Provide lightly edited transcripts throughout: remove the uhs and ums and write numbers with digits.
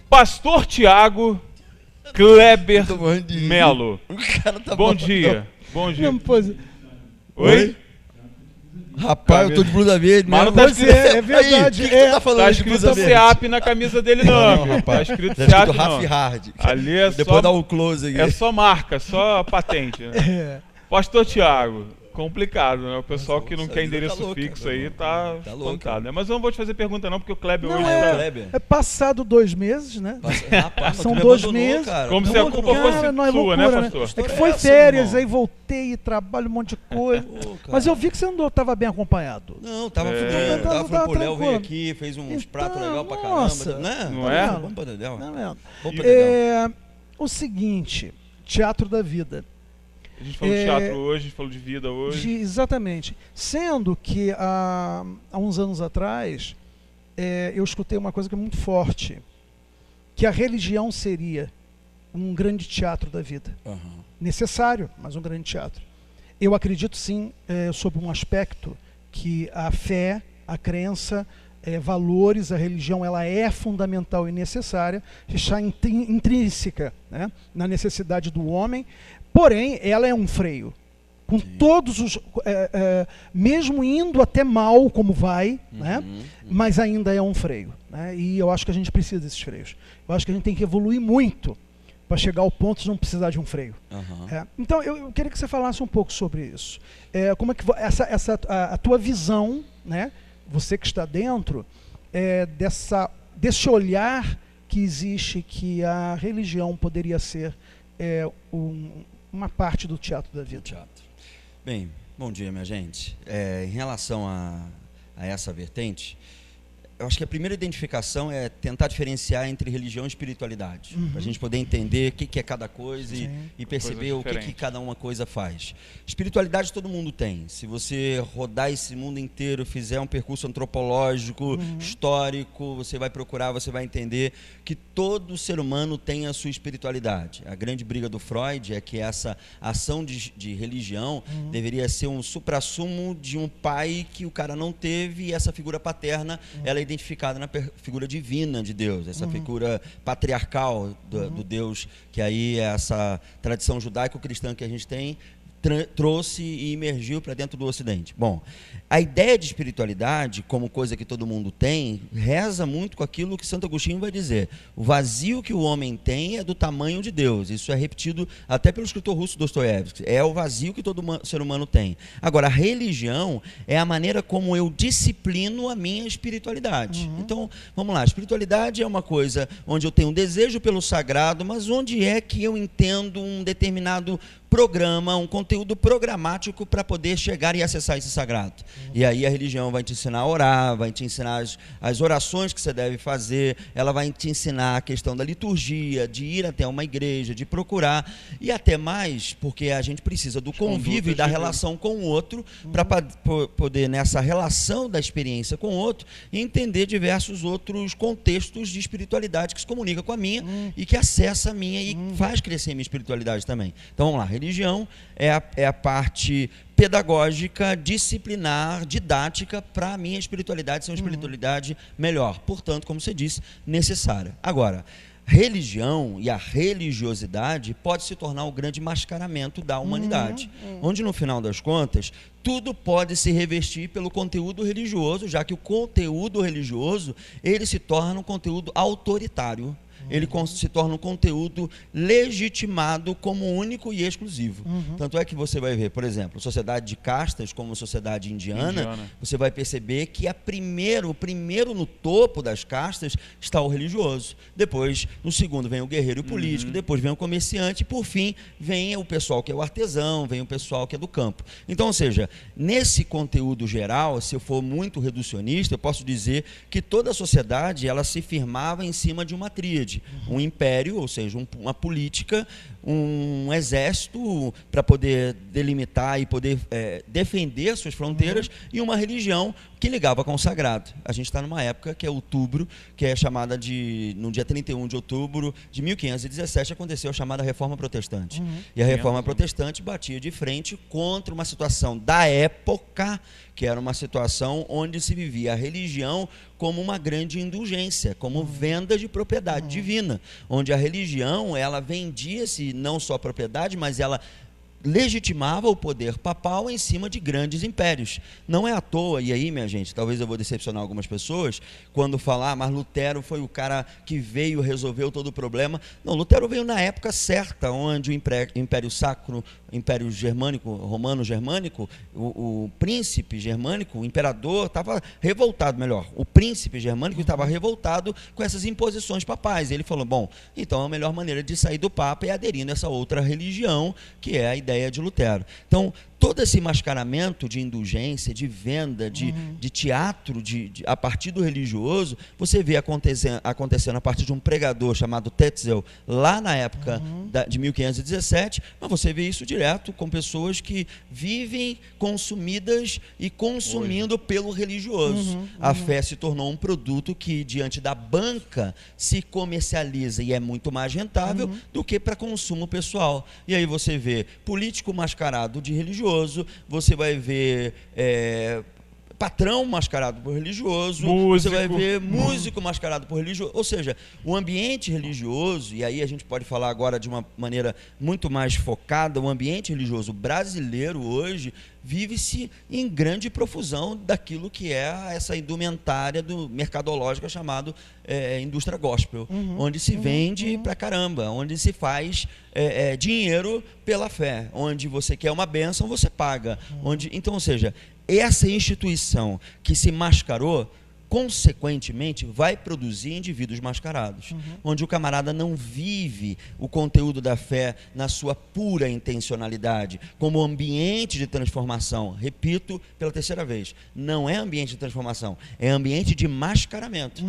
Pastor Tiago Kleber Melo. Bom dia. Bom dia. Não, pois... Oi? Rapaz, eu tô de blusa verde. Mas não tá escrito... É verdade. O que você tá falando tá de blusa escrito verde? SEAP na camisa dele, não. Não, rapaz. Tá escrito Tá SEAP, escrito não. Raf Hard. Ali é Depois só... dá um close aqui. É só marca, só patente. Né? É. Pastor Tiago, complicado, né? O pessoal que não quer endereço louca, fixo aí tá espantado, né? Mas eu não vou te fazer pergunta não, porque o Kleber Não, hoje é passado 2 meses, né? Rapaz, São tu me 2 abandonou, meses. cara. Como Tu se me a culpa abandonou. fosse não é sua, loucura, né, né? pastor? É que foi Essa, férias, irmão. aí voltei, trabalho, um monte de coisa. Pô, Mas eu vi que você andou, tava bem acompanhado. Não, tava É. fudendo. Tava pro Léo, tranquilo. veio aqui, fez uns Então, pratos legais pra nossa. caramba. Né? Não é? Vamos pra Dedéu. Não é? Vamos pra Dedéu. O seguinte, Teatro da Vida. A gente falou de teatro hoje, a gente falou de vida hoje. Exatamente. Sendo que há uns anos atrás, eu escutei uma coisa que é muito forte, que a religião seria um grande teatro da vida. Necessário, mas um grande teatro. Eu acredito sim, sob um aspecto, que a fé, a crença, valores, a religião, ela é fundamental e necessária, está intrínseca, né, na necessidade do homem, porém, ela é um freio. Com todos os... mesmo indo até mal, como vai, né, mas ainda é um freio. Né, e eu acho que a gente precisa desses freios. Eu acho que a gente tem que evoluir muito para chegar ao ponto de não precisar de um freio. Então, eu queria que você falasse um pouco sobre isso. Como é que a tua visão, né, você que está dentro, desse olhar que existe, que a religião poderia ser uma parte do teatro da vida. Bem, bom dia, minha gente. Em relação a essa vertente, eu acho que a primeira identificação é tentar diferenciar entre religião e espiritualidade, para a gente poder entender o que é cada coisa e perceber o que cada uma coisa faz. Espiritualidade todo mundo tem. Se você rodar esse mundo inteiro, fizer um percurso antropológico, histórico, você vai procurar, você vai entender que todo ser humano tem a sua espiritualidade. A grande briga do Freud é que essa ação de religião deveria ser um suprassumo de um pai que o cara não teve, e essa figura paterna, ela é identificada na figura divina de Deus, essa figura patriarcal do Deus, que aí é essa tradição judaico-cristã que a gente tem, trouxe e emergiu para dentro do Ocidente. Bom, a ideia de espiritualidade, como coisa que todo mundo tem, reza muito com aquilo que Santo Agostinho vai dizer. O vazio que o homem tem é do tamanho de Deus. Isso é repetido até pelo escritor russo Dostoiévski. É o vazio que todo ser humano tem. Agora, a religião é a maneira como eu disciplino a minha espiritualidade. Então, vamos lá. A espiritualidade é uma coisa onde eu tenho um desejo pelo sagrado, mas onde é que eu entendo um determinado programa, um conteúdo programático para poder chegar e acessar esse sagrado. E aí a religião vai te ensinar a orar, vai te ensinar as orações que você deve fazer, ela vai te ensinar a questão da liturgia, de ir até uma igreja, de procurar, e até mais, porque a gente precisa do convívio e da relação com o outro, para poder, nessa relação da experiência com o outro, entender diversos outros contextos de espiritualidade que se comunica com a minha e que acessa a minha e faz crescer a minha espiritualidade também. Então vamos lá, religião é a parte pedagógica, disciplinar, didática para a minha espiritualidade ser uma espiritualidade melhor. Portanto, como você disse, necessária. Agora, religião e a religiosidade pode se tornar o grande mascaramento da humanidade, onde no final das contas tudo pode se revestir pelo conteúdo religioso, já que o conteúdo religioso ele se torna um conteúdo autoritário. Ele se torna um conteúdo legitimado como único e exclusivo. Tanto é que você vai ver, por exemplo, sociedade de castas, como sociedade indiana, você vai perceber que o primeiro no topo das castas está o religioso. Depois, no segundo, vem o guerreiro e o político, depois vem o comerciante, e por fim, vem o pessoal que é o artesão, vem o pessoal que é do campo. Então, ou seja, nesse conteúdo geral, se eu for muito reducionista, eu posso dizer que toda a sociedade ela se firmava em cima de uma tríade. rede? Um império, ou seja, uma política, um exército para poder delimitar e poder defender suas fronteiras, e uma religião que ligava com o sagrado. A gente está numa época que é outubro, que é chamada no dia 31 de outubro de 1517, aconteceu a chamada Reforma Protestante. E a Reforma Protestante batia de frente contra uma situação da época, que era uma situação onde se vivia a religião como uma grande indulgência, como venda de propriedade divina, onde a religião, ela vendia-se não só propriedade, mas ela legitimava o poder papal em cima de grandes impérios. Não é à toa, e aí, minha gente, talvez eu vou decepcionar algumas pessoas, quando falar, mas Lutero foi o cara que veio, resolveu todo o problema. Não, Lutero veio na época certa, onde o Império Sacro, o Império Germânico, Romano-Germânico, o príncipe germânico, o imperador, estava revoltado, melhor, o príncipe germânico estava revoltado com essas imposições papais. Ele falou, bom, então a melhor maneira de sair do Papa é aderindo a essa outra religião, que é a ideia de Lutero. Então, todo esse mascaramento de indulgência, de venda, de teatro, a partir do religioso, você vê acontecendo a partir de um pregador chamado Tetzel, lá na época de 1517, mas você vê isso direto com pessoas que vivem consumidas e consumindo pelo religioso. A fé se tornou um produto que, diante da banca, se comercializa e é muito mais rentável do que para consumo pessoal. E aí você vê político mascarado de religioso, você vai ver patrão mascarado por religioso, você vai ver músico mascarado por religioso, ou seja, o ambiente religioso, e aí a gente pode falar agora de uma maneira muito mais focada, o ambiente religioso brasileiro hoje vive-se em grande profusão daquilo que é essa indumentária mercadológica chamado indústria gospel, onde se vende pra caramba, onde se faz dinheiro pela fé, onde você quer uma bênção, você paga, então, ou seja, essa instituição que se mascarou, consequentemente, vai produzir indivíduos mascarados, onde o camarada não vive o conteúdo da fé na sua pura intencionalidade, como ambiente de transformação. Repito pela terceira vez, não é ambiente de transformação, é ambiente de mascaramento,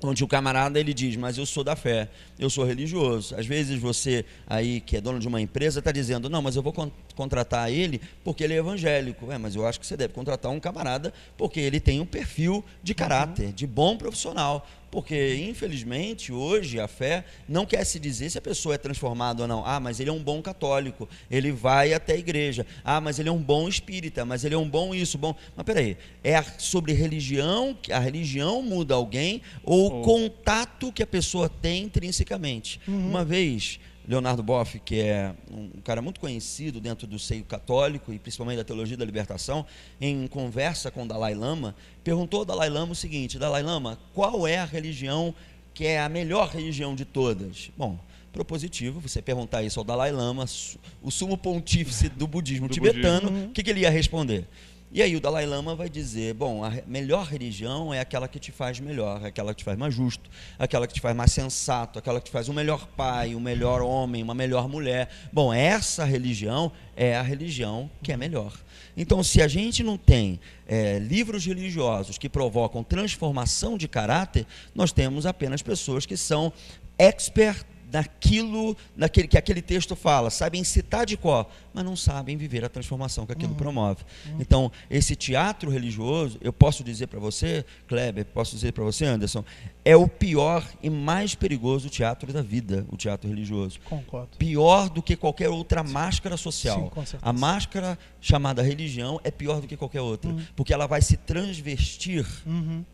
onde o camarada ele diz, mas eu sou da fé, eu sou religioso. Às vezes você aí que é dono de uma empresa está dizendo, não, mas eu vou contratar ele porque ele é evangélico. Mas eu acho que você deve contratar um camarada porque ele tem um perfil de caráter, de bom profissional, porque infelizmente hoje a fé não quer se dizer se a pessoa é transformada ou não. Mas ele é um bom católico, ele vai até a igreja. Mas ele é um bom espírita, mas ele é um bom isso, bom. Mas peraí, é sobre religião, a religião muda alguém ou o contato que a pessoa tem intrinsecamente. Uma vez Leonardo Boff, que é um cara muito conhecido dentro do seio católico e principalmente da teologia da libertação, em conversa com o Dalai Lama, perguntou ao Dalai Lama o seguinte: Dalai Lama, qual é a religião que é a melhor religião de todas? Bom, propositivo, você perguntar isso ao Dalai Lama, o sumo pontífice do budismo tibetano, o que ele ia responder? E aí o Dalai Lama vai dizer, bom, a melhor religião é aquela que te faz melhor, aquela que te faz mais justo, aquela que te faz mais sensato, aquela que te faz um melhor pai, um melhor homem, uma melhor mulher. Bom, essa religião é a religião que é melhor. Então, se a gente não tem livros religiosos que provocam transformação de caráter, nós temos apenas pessoas que são expert naquele que aquele texto fala, sabem citar de cor, mas não sabem viver a transformação que aquilo promove. Então, esse teatro religioso, eu posso dizer para você, Kleber, posso dizer para você, Anderson, é o pior e mais perigoso teatro da vida, o teatro religioso. Concordo. Pior do que qualquer outra máscara social. Sim, com certeza. A máscara chamada religião é pior do que qualquer outra, porque ela vai se transvestir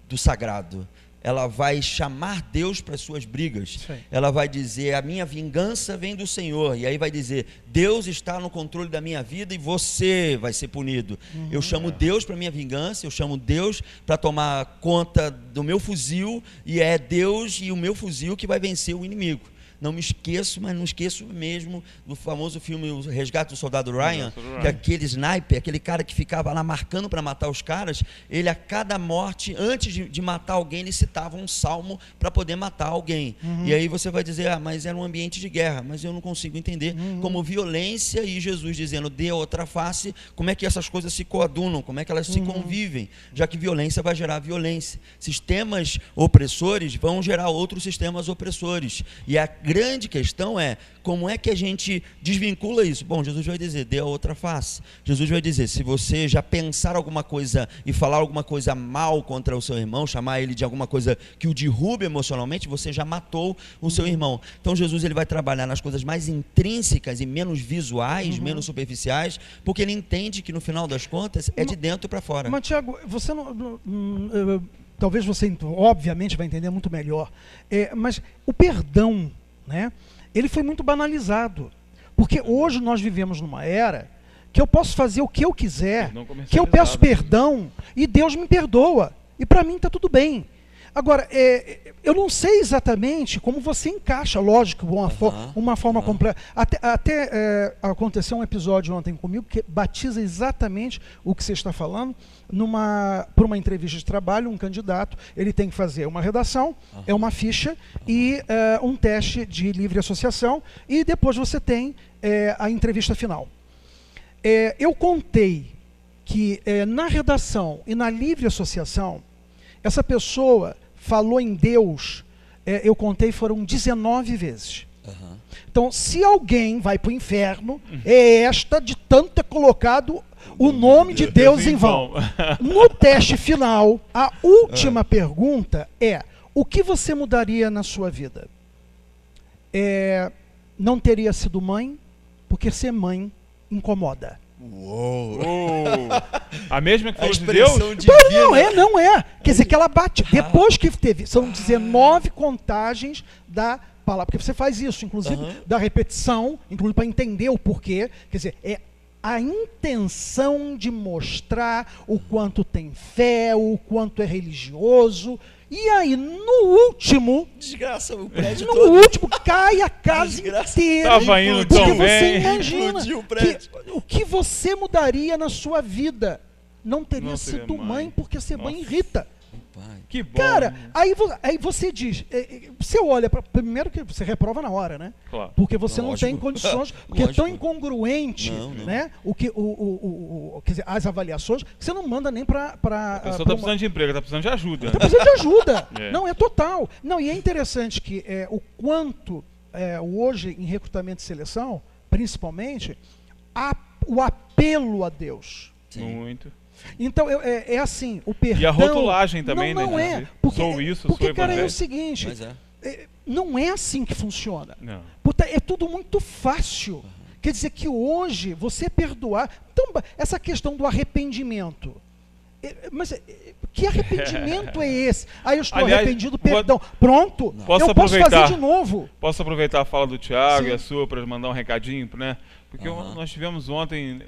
do sagrado. Ela vai chamar Deus para as suas brigas. Sim. Ela vai dizer, a minha vingança vem do Senhor. E aí vai dizer, Deus está no controle da minha vida e você vai ser punido. Eu chamo Deus para a minha vingança, eu chamo Deus para tomar conta do meu fuzil, e é Deus e o meu fuzil que vai vencer o inimigo. Não me esqueço, mas não esqueço mesmo do famoso filme O Resgate do Soldado Ryan, que aquele sniper, aquele cara que ficava lá marcando para matar os caras, ele a cada morte, antes de matar alguém, ele citava um salmo para poder matar alguém. E aí você vai dizer, mas era um ambiente de guerra, mas eu não consigo entender como violência e Jesus dizendo, dê outra face, como é que essas coisas se coadunam, como é que elas se convivem, já que violência vai gerar violência. Sistemas opressores vão gerar outros sistemas opressores. E a grande questão é, como é que a gente desvincula isso? Bom, Jesus vai dizer, dê a outra face. Jesus vai dizer, se você já pensar alguma coisa e falar alguma coisa mal contra o seu irmão, chamar ele de alguma coisa que o derrube emocionalmente, você já matou o seu irmão. Então Jesus ele vai trabalhar nas coisas mais intrínsecas e menos visuais, menos superficiais, porque ele entende que no final das contas é de dentro para fora. Mas Tiago, você não... talvez você, obviamente, vai entender muito melhor. Mas o perdão, né, ele foi muito banalizado. Porque hoje nós vivemos numa era que eu posso fazer o que eu quiser, que eu peço perdão e Deus me perdoa. E para mim está tudo bem. Agora, eu não sei exatamente como você encaixa, lógico, uma forma completa. Até aconteceu um episódio ontem comigo que batiza exatamente o que você está falando. Por uma entrevista de trabalho, um candidato, ele tem que fazer uma redação, uma ficha e um teste de livre associação, e depois você tem a entrevista final. Eu contei que na redação e na livre associação, essa pessoa falou em Deus, eu contei, foram 19 vezes. Então, se alguém vai para o inferno, é esta de tanto ter colocado o nome de Deus em vão. No teste final, a última pergunta é, o que você mudaria na sua vida? Não teria sido mãe, porque ser mãe incomoda. Uou! A mesma que falou de Deus? Não é. Quer dizer que ela bate. Depois que teve, são 19 contagens da palavra. Porque você faz isso, inclusive, da repetição, inclusive para entender o porquê. Quer dizer, é a intenção de mostrar o quanto tem fé, o quanto é religioso. E aí, no último... Desgraça, o prédio todo. No último, cai a casa inteira. Tava indo tão porque você bem. imagina o que você mudaria na sua vida. Não teria sido mãe, porque ser mãe irrita. Que bom. Cara, aí você diz, você olha, primeiro que você reprova na hora, né? Claro. Porque você não tem condições, porque é tão incongruente, né? Quer dizer, as avaliações, que você não manda nem para... A pessoa está precisando de emprego, está precisando de ajuda. Está precisando de ajuda. Não, é total. Não, e é interessante que o quanto, hoje, em recrutamento e seleção, principalmente, o apelo a Deus. Sim. Muito. Então, é assim, o perdão... E a rotulagem também, não né? É. Porque, sou isso, porque sou cara, evangélico. é o seguinte, não é assim que funciona. Não. É tudo muito fácil. Quer dizer que hoje, você perdoar... Então, essa questão do arrependimento... Mas que arrependimento é esse? Aí eu estou arrependido, perdão. Pronto, eu posso fazer de novo. Posso aproveitar a fala do Tiago e a sua para mandar um recadinho, né? Porque nós tivemos ontem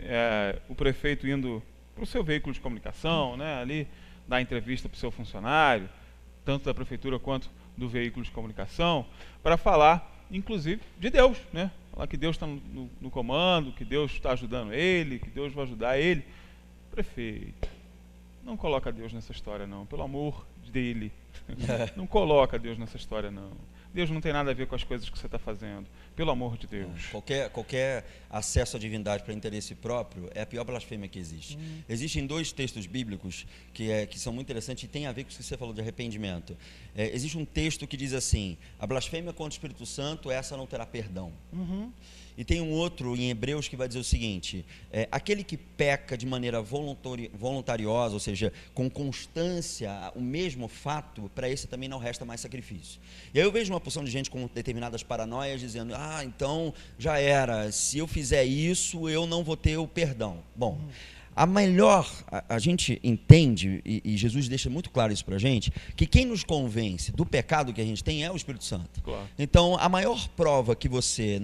o prefeito indo para o seu veículo de comunicação, né? Ali, dar entrevista para o seu funcionário, tanto da prefeitura quanto do veículo de comunicação, para falar, inclusive, de Deus, né? Falar que Deus está no comando, que Deus está ajudando ele, que Deus vai ajudar ele. Prefeito, não coloca Deus nessa história, não. Pelo amor dele. Não coloca Deus nessa história, não. Deus não tem nada a ver com as coisas que você está fazendo. Pelo amor de Deus. Qualquer acesso à divindade para interesse próprio é a pior blasfêmia que existe. Existem 2 textos bíblicos que são muito interessantes e tem a ver com o que você falou de arrependimento. Existe um texto que diz assim, a blasfêmia contra o Espírito Santo, essa não terá perdão. E tem um outro em Hebreus que vai dizer o seguinte, aquele que peca de maneira voluntariosa, ou seja, com constância, o mesmo fato, para esse também não resta mais sacrifício. E aí eu vejo uma porção de gente com determinadas paranoias dizendo, então já era, se eu fizer isso, eu não vou ter o perdão. Bom, a gente entende, e Jesus deixa muito claro isso para a gente, que quem nos convence do pecado que a gente tem é o Espírito Santo. Claro. Então, a maior prova que você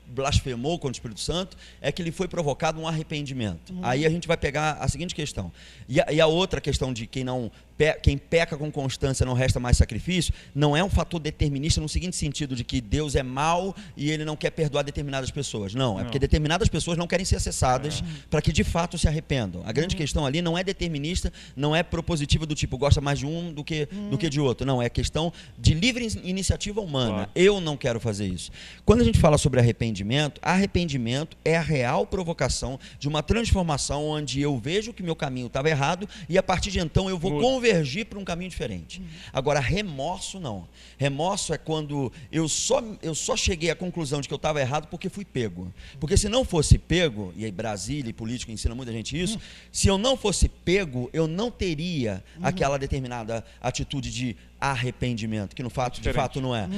blasfemou contra o Espírito Santo, é que lhe foi provocado um arrependimento. Aí a gente vai pegar a seguinte questão. E a outra questão de quem peca com constância não resta mais sacrifício, não é um fator determinista no seguinte sentido, de que Deus é mau e ele não quer perdoar determinadas pessoas. Não, é porque determinadas pessoas não querem ser acessadas para que de fato se arrependam. A grande questão ali não é determinista, não é propositiva do tipo, gosta mais de um do que de outro. Não, é questão de livre iniciativa humana. Claro. Eu não quero fazer isso. Quando a gente fala sobre arrependimento é a real provocação de uma transformação onde eu vejo que meu caminho estava errado e a partir de então eu vou convergir para um caminho diferente. Agora, remorso não. Remorso é quando eu só cheguei à conclusão de que eu estava errado porque fui pego. Porque se não fosse pego, e aí Brasília e político ensina muita gente isso, se eu não fosse pego, eu não teria aquela determinada atitude de arrependimento, que de fato não é.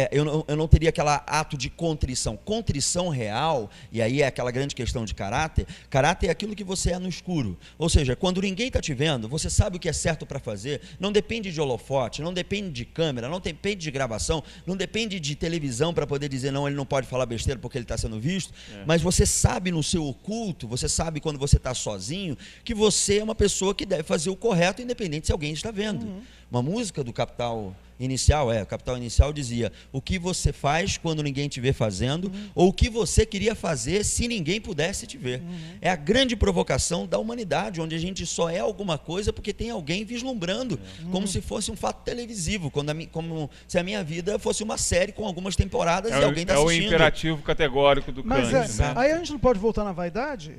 Eu não teria aquele ato de contrição. Contrição real, e aí é aquela grande questão de caráter. Caráter é aquilo que você é no escuro. Ou seja, quando ninguém está te vendo, você sabe o que é certo para fazer, não depende de holofote, não depende de câmera, não depende de gravação, não depende de televisão para poder dizer, não, ele não pode falar besteira porque ele está sendo visto, mas você sabe no seu oculto, você sabe quando você está sozinho, que você é uma pessoa que deve fazer o correto, independente se alguém está vendo. Uma música do Capital Inicial, o Capital Inicial dizia, o que você faz quando ninguém te vê fazendo, ou o que você queria fazer se ninguém pudesse te ver. É a grande provocação da humanidade, onde a gente só é alguma coisa porque tem alguém vislumbrando, como se fosse um fato televisivo, como se a minha vida fosse uma série com algumas temporadas e alguém está assistindo. É o imperativo categórico do Kant. Mas aí a gente não pode voltar na vaidade?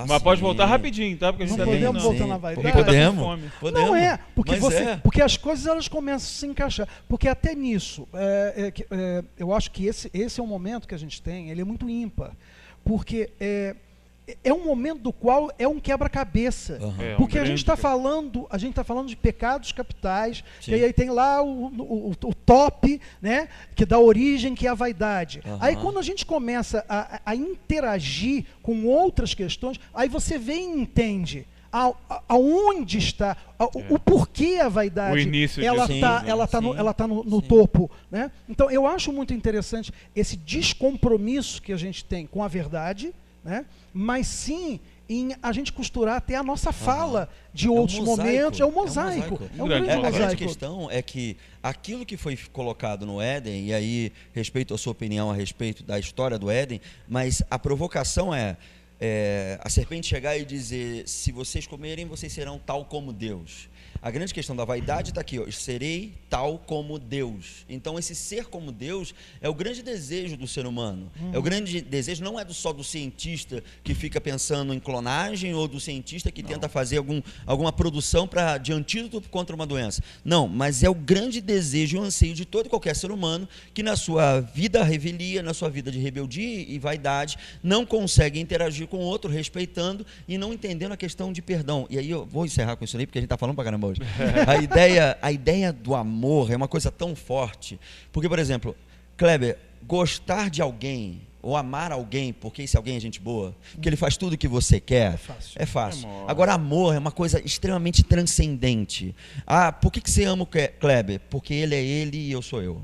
Mas pode voltar rapidinho, tá? Porque a gente não podemos voltar na vaidade. Podemos. Não é, porque as coisas elas começam a se encaixar. Porque até nisso, eu acho que esse é um momento que a gente tem, ele é muito ímpar. Porque é um momento do qual é um quebra-cabeça. Porque a gente está falando de pecados capitais, e aí tem lá o top, né, que dá origem, que é a vaidade. Aí quando a gente começa a interagir com outras questões, aí você vê e entende aonde está, o porquê a vaidade ela está no topo, né? Então eu acho muito interessante esse descompromisso que a gente tem com a verdade, né? Mas sim em a gente costurar até a nossa fala de outros momentos. É um mosaico. É um grande mosaico. A grande questão é que aquilo que foi colocado no Éden, e aí respeito a sua opinião a respeito da história do Éden, mas a provocação é a serpente chegar e dizer, se vocês comerem, vocês serão tal como Deus. A grande questão da vaidade está aqui, serei tal como Deus. Então esse ser como Deus é o grande desejo do ser humano. É o grande desejo, não é só do cientista que fica pensando em clonagem, ou do cientista que tenta fazer alguma produção de antídoto contra uma doença. Não, mas é o grande desejo e o anseio de todo e qualquer ser humano que na sua vida revelia, na sua vida de rebeldia e vaidade, não consegue interagir com o outro, respeitando e não entendendo a questão de perdão. E aí eu vou encerrar com isso aí, porque a gente está falando pra caramba hoje. A ideia do amor é uma coisa tão forte, porque, por exemplo, Kleber, gostar de alguém ou amar alguém porque esse alguém é gente boa, porque ele faz tudo o que você quer, é fácil. Agora, amor é uma coisa extremamente transcendente. Por que você ama o Kleber? Porque ele é ele e eu sou eu.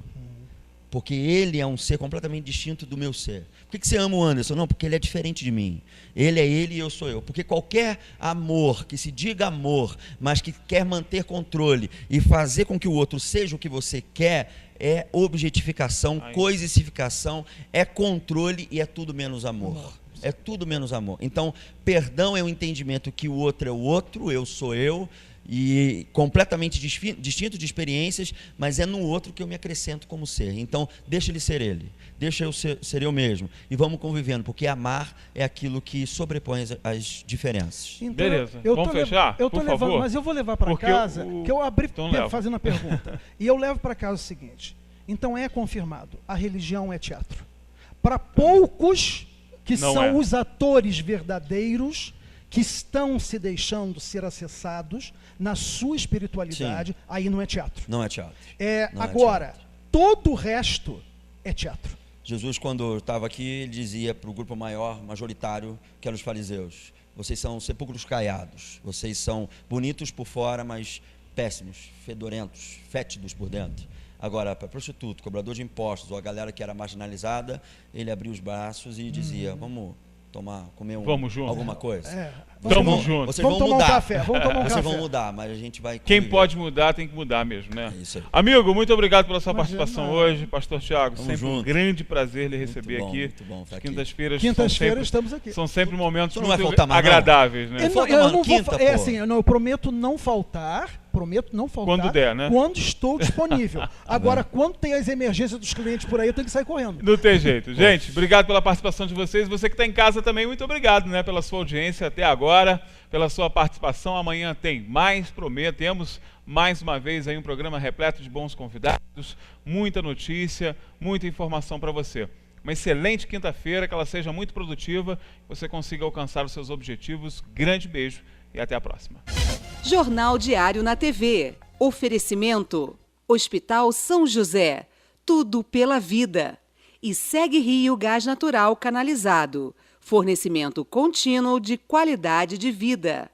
Porque ele é um ser completamente distinto do meu ser. Por que você ama o Anderson? Não, porque ele é diferente de mim. Ele é ele e eu sou eu. Porque qualquer amor, que se diga amor, mas que quer manter controle e fazer com que o outro seja o que você quer, é objetificação, coisificação, é controle e é tudo menos amor. É tudo menos amor. Então, perdão é o entendimento que o outro é o outro, eu sou eu, e completamente distinto de experiências, mas é no outro que eu me acrescento como ser. Então deixa ele ser ele, deixa eu ser eu mesmo, e vamos convivendo, porque amar é aquilo que sobrepõe as diferenças. Então, beleza, vamos fechar? Por favor. Mas eu vou levar para casa, que eu abri fazendo a pergunta, e eu levo para casa o seguinte: então é confirmado, a religião é teatro. Para poucos que são os atores verdadeiros, que estão se deixando ser acessados na sua espiritualidade, aí não é teatro. Não é teatro. Agora, todo o resto é teatro. Jesus, quando estava aqui, ele dizia para o grupo maior, majoritário, que eram os fariseus: vocês são sepulcros caiados, vocês são bonitos por fora, mas péssimos, fedorentos, fétidos por dentro. Agora, para prostituto, cobrador de impostos, ou a galera que era marginalizada, ele abria os braços e dizia, vamos comer alguma coisa. Tamo junto. Vocês Vamos vão tomar mudar. um café, vamos tomar um Vocês café. vão mudar, mas a gente vai Quem conviver. pode mudar tem que mudar mesmo, né? É isso aí. Amigo, muito obrigado pela sua Imagina. participação hoje. Pastor Thiago, Tamo sempre um junto. grande prazer lhe receber aqui. Muito bom estar aqui. Quintas-feiras estamos aqui. São sempre momentos Tu não vai muito faltar mais, não? agradáveis, né? Falta Eu uma não vou, quinta, pô. assim, eu prometo não faltar. Quando der, né? Quando estou disponível. Agora, quando tem as emergências dos clientes por aí, eu tenho que sair correndo. Não tem jeito. Gente, obrigado pela participação de vocês. Você que está em casa também, muito obrigado, né, pela sua audiência até agora, pela sua participação. Amanhã tem mais, prometemos mais uma vez aí um programa repleto de bons convidados, muita notícia, muita informação para você. Uma excelente quinta-feira, que ela seja muito produtiva, que você consiga alcançar os seus objetivos. Grande beijo e até a próxima. Jornal Diário na TV. Oferecimento: Hospital São José. Tudo pela vida. E Segue Rio Gás Natural Canalizado. Fornecimento contínuo de qualidade de vida.